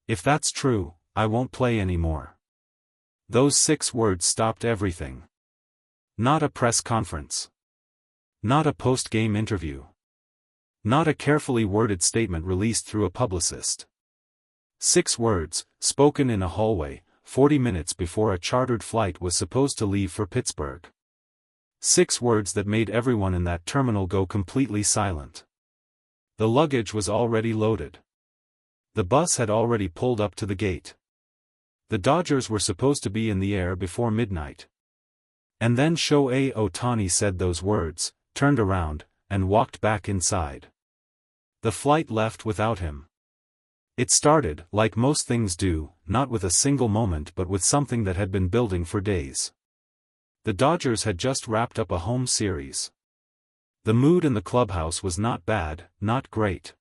If that's true, I won't play anymore. Those 6 words stopped everything. Not a press conference. Not a post-game interview. Not a carefully worded statement released through a publicist. 6 words, spoken in a hallway, 40 minutes before a chartered flight was supposed to leave for Pittsburgh. 6 words that made everyone in that terminal go completely silent. The luggage was already loaded. The bus had already pulled up to the gate. The Dodgers were supposed to be in the air before midnight. And then Shohei Ohtani said those words, turned around, and walked back inside. The flight left without him. It started, like most things do, not with a single moment but with something that had been building for days. The Dodgers had just wrapped up a home series. The mood in the clubhouse was not bad, not great.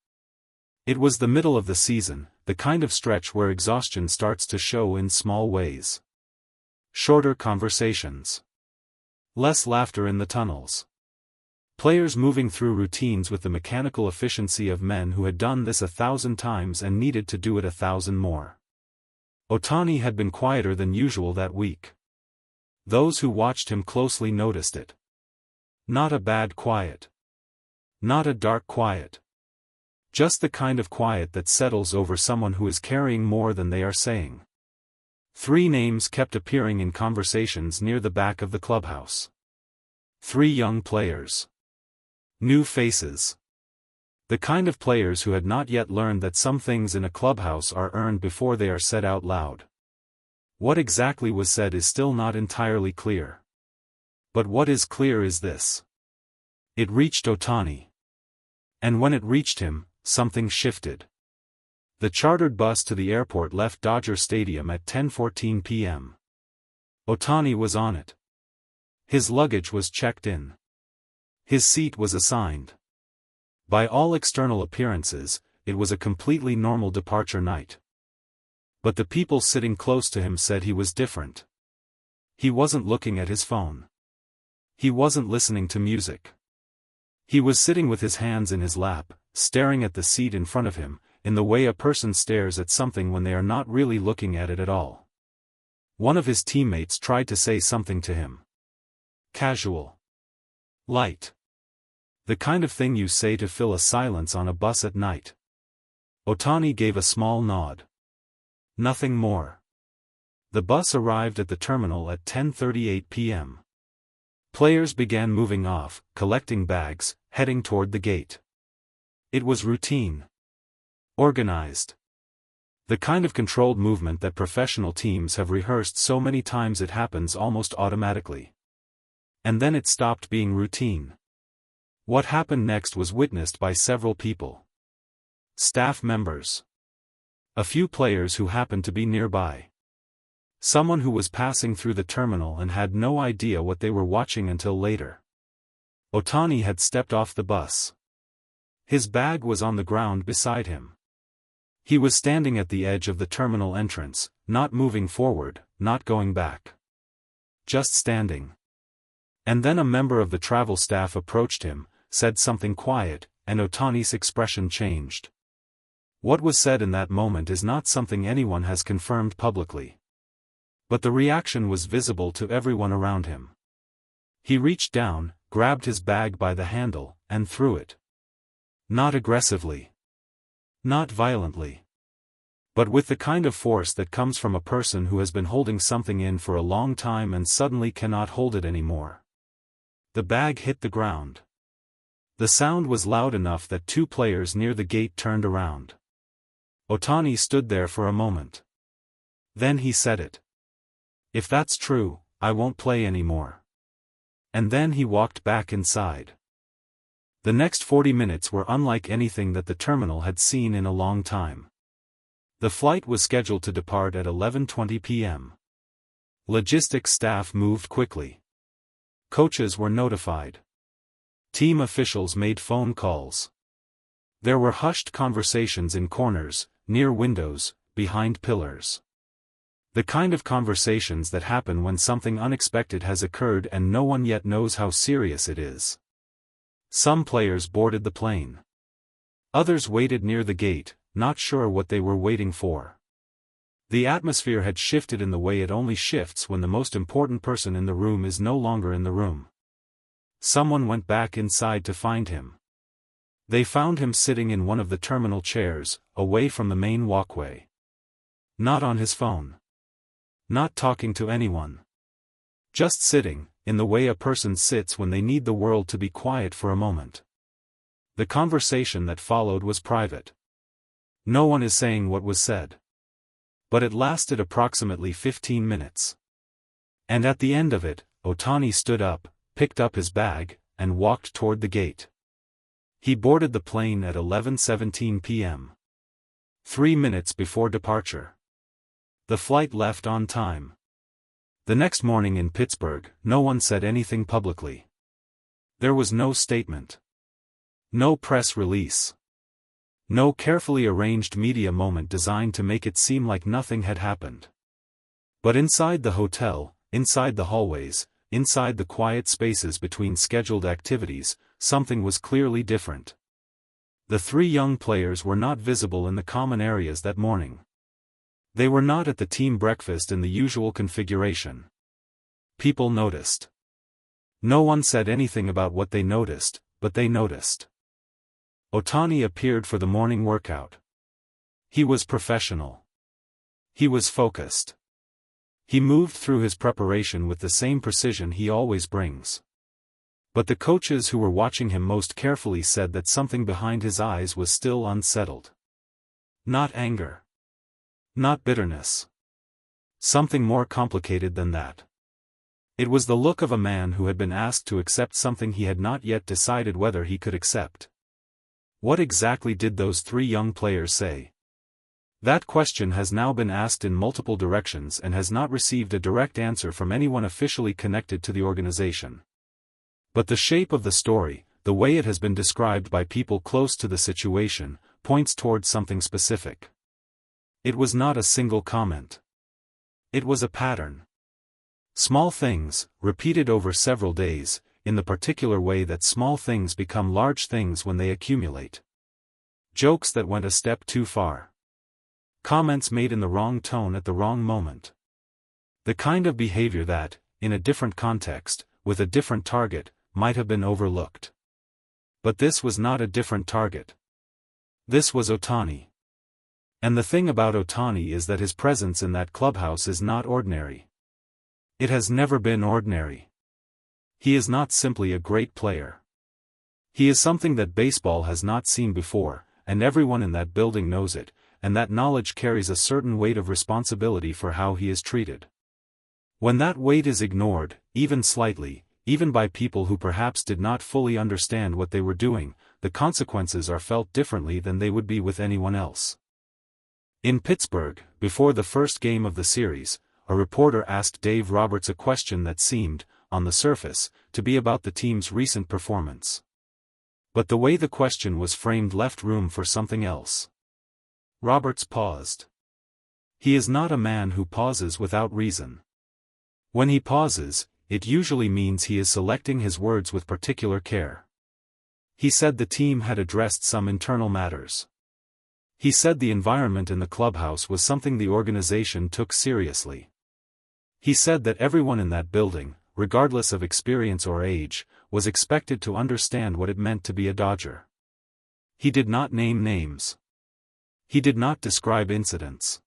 It was the middle of the season, the kind of stretch where exhaustion starts to show in small ways. Shorter conversations. Less laughter in the tunnels. Players moving through routines with the mechanical efficiency of men who had done this 1,000 times and needed to do it 1,000 more. Ohtani had been quieter than usual that week. Those who watched him closely noticed it. Not a bad quiet. Not a dark quiet. Just the kind of quiet that settles over someone who is carrying more than they are saying. 3 names kept appearing in conversations near the back of the clubhouse. 3 young players. New faces. The kind of players who had not yet learned that some things in a clubhouse are earned before they are said out loud. What exactly was said is still not entirely clear. But what is clear is this. It reached Ohtani. And when it reached him, something shifted. The chartered bus to the airport left Dodger Stadium at 10:14 p.m. Ohtani was on it. His luggage was checked in. His seat was assigned. By all external appearances, it was a completely normal departure night. But the people sitting close to him said he was different. He wasn't looking at his phone. He wasn't listening to music. He was sitting with his hands in his lap, staring at the seat in front of him, in the way a person stares at something when they are not really looking at it at all. One of his teammates tried to say something to him. Casual. Light. The kind of thing you say to fill a silence on a bus at night. Ohtani gave a small nod. Nothing more. The bus arrived at the terminal at 10:38 p.m. Players began moving off, collecting bags, heading toward the gate. It was routine. Organized. The kind of controlled movement that professional teams have rehearsed so many times it happens almost automatically. And then it stopped being routine. What happened next was witnessed by several people. Staff members. A few players who happened to be nearby. Someone who was passing through the terminal and had no idea what they were watching until later. Ohtani had stepped off the bus. His bag was on the ground beside him. He was standing at the edge of the terminal entrance, not moving forward, not going back. Just standing. And then a member of the travel staff approached him, said something quiet, and Ohtani's expression changed. What was said in that moment is not something anyone has confirmed publicly. But the reaction was visible to everyone around him. He reached down, grabbed his bag by the handle, and threw it. Not aggressively. Not violently. But with the kind of force that comes from a person who has been holding something in for a long time and suddenly cannot hold it anymore. The bag hit the ground. The sound was loud enough that 2 players near the gate turned around. Ohtani stood there for a moment. Then he said it. If that's true, I won't play anymore. And then he walked back inside. The next 40 minutes were unlike anything that the terminal had seen in a long time. The flight was scheduled to depart at 11:20 p.m. Logistics staff moved quickly. Coaches were notified. Team officials made phone calls. There were hushed conversations in corners, near windows, behind pillars. The kind of conversations that happen when something unexpected has occurred and no one yet knows how serious it is. Some players boarded the plane. Others waited near the gate, not sure what they were waiting for. The atmosphere had shifted in the way it only shifts when the most important person in the room is no longer in the room. Someone went back inside to find him. They found him sitting in one of the terminal chairs, away from the main walkway. Not on his phone. Not talking to anyone. Just sitting, in the way a person sits when they need the world to be quiet for a moment. The conversation that followed was private. No one is saying what was said. But it lasted approximately 15 minutes. And at the end of it, Ohtani stood up, picked up his bag, and walked toward the gate. He boarded the plane at 11:17 p.m. 3 minutes before departure. The flight left on time. The next morning in Pittsburgh, no one said anything publicly. There was no statement. No press release. No carefully arranged media moment designed to make it seem like nothing had happened. But inside the hotel, inside the hallways, inside the quiet spaces between scheduled activities, something was clearly different. The three young players were not visible in the common areas that morning. They were not at the team breakfast in the usual configuration. People noticed. No one said anything about what they noticed, but they noticed. Ohtani appeared for the morning workout. He was professional. He was focused. He moved through his preparation with the same precision he always brings. But the coaches who were watching him most carefully said that something behind his eyes was still unsettled. Not anger. Not bitterness. Something more complicated than that. It was the look of a man who had been asked to accept something he had not yet decided whether he could accept. What exactly did those three young players say? That question has now been asked in multiple directions and has not received a direct answer from anyone officially connected to the organization. But the shape of the story, the way it has been described by people close to the situation, points towards something specific. It was not a single comment. It was a pattern. Small things, repeated over several days, in the particular way that small things become large things when they accumulate. Jokes that went a step too far. Comments made in the wrong tone at the wrong moment. The kind of behavior that, in a different context, with a different target, might have been overlooked. But this was not a different target. This was Ohtani. And the thing about Ohtani is that his presence in that clubhouse is not ordinary. It has never been ordinary. He is not simply a great player. He is something that baseball has not seen before, and everyone in that building knows it, and that knowledge carries a certain weight of responsibility for how he is treated. When that weight is ignored, even slightly, even by people who perhaps did not fully understand what they were doing, the consequences are felt differently than they would be with anyone else. In Pittsburgh, before the first game of the series, a reporter asked Dave Roberts a question that seemed, on the surface, to be about the team's recent performance. But the way the question was framed left room for something else. Roberts paused. He is not a man who pauses without reason. When he pauses, it usually means he is selecting his words with particular care. He said the team had addressed some internal matters. He said the environment in the clubhouse was something the organization took seriously. He said that everyone in that building, regardless of experience or age, was expected to understand what it meant to be a Dodger. He did not name names. He did not describe incidents.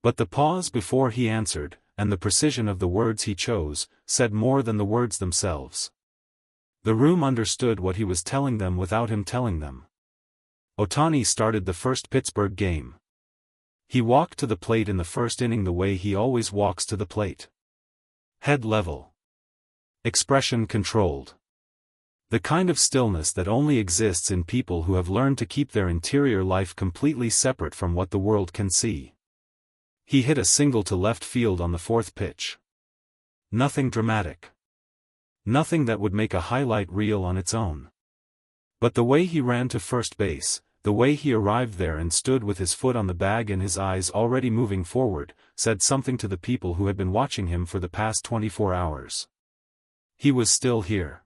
But the pause before he answered, and the precision of the words he chose, said more than the words themselves. The room understood what he was telling them without him telling them. Ohtani started the first Pittsburgh game. He walked to the plate in the first inning the way he always walks to the plate. Head level. Expression controlled. The kind of stillness that only exists in people who have learned to keep their interior life completely separate from what the world can see. He hit a single to left field on the fourth pitch. Nothing dramatic. Nothing that would make a highlight reel on its own. But the way he ran to first base, the way he arrived there and stood with his foot on the bag and his eyes already moving forward, said something to the people who had been watching him for the past 24 hours. He was still here.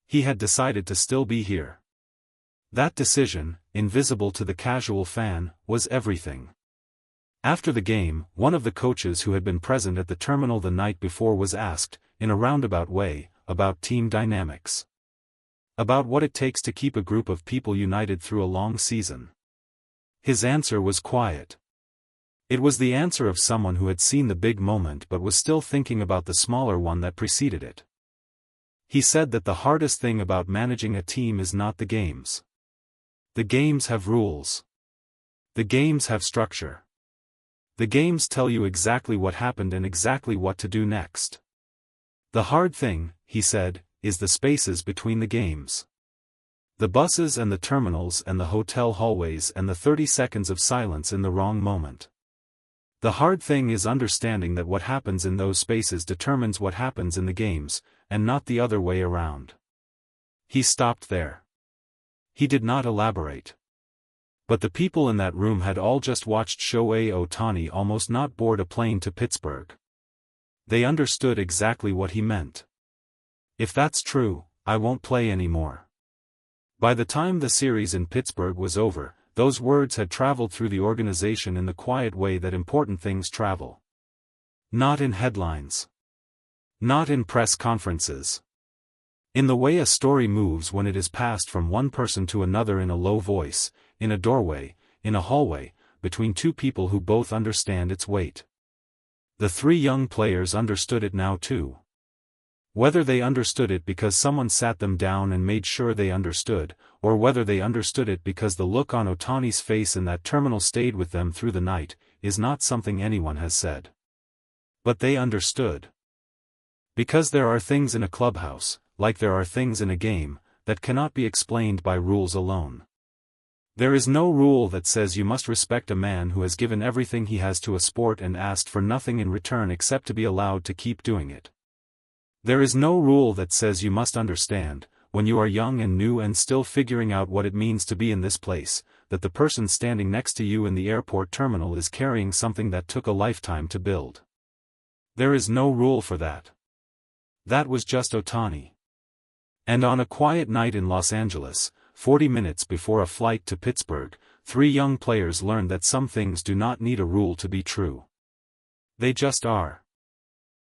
He had decided to still be here. That decision, invisible to the casual fan, was everything. After the game, one of the coaches who had been present at the terminal the night before was asked, in a roundabout way, about team dynamics. About what it takes to keep a group of people united through a long season. His answer was quiet. It was the answer of someone who had seen the big moment but was still thinking about the smaller one that preceded it. He said that the hardest thing about managing a team is not the games. The games have rules. The games have structure. The games tell you exactly what happened and exactly what to do next. The hard thing, he said, is the spaces between the games. The buses and the terminals and the hotel hallways and the 30 seconds of silence in the wrong moment. The hard thing is understanding that what happens in those spaces determines what happens in the games, and not the other way around. He stopped there. He did not elaborate. But the people in that room had all just watched Shohei Ohtani almost not board a plane to Pittsburgh. They understood exactly what he meant. If that's true, I won't play anymore. By the time the series in Pittsburgh was over, those words had traveled through the organization in the quiet way that important things travel. Not in headlines. Not in press conferences. In the way a story moves when it is passed from one person to another in a low voice, in a doorway, in a hallway, between two people who both understand its weight. The three young players understood it now too. Whether they understood it because someone sat them down and made sure they understood, or whether they understood it because the look on Ohtani's face in that terminal stayed with them through the night, is not something anyone has said. But they understood. Because there are things in a clubhouse, like there are things in a game, that cannot be explained by rules alone. There is no rule that says you must respect a man who has given everything he has to a sport and asked for nothing in return except to be allowed to keep doing it. There is no rule that says you must understand, when you are young and new and still figuring out what it means to be in this place, that the person standing next to you in the airport terminal is carrying something that took a lifetime to build. There is no rule for that. That was just Ohtani. And on a quiet night in Los Angeles, 40 minutes before a flight to Pittsburgh, three young players learned that some things do not need a rule to be true. They just are.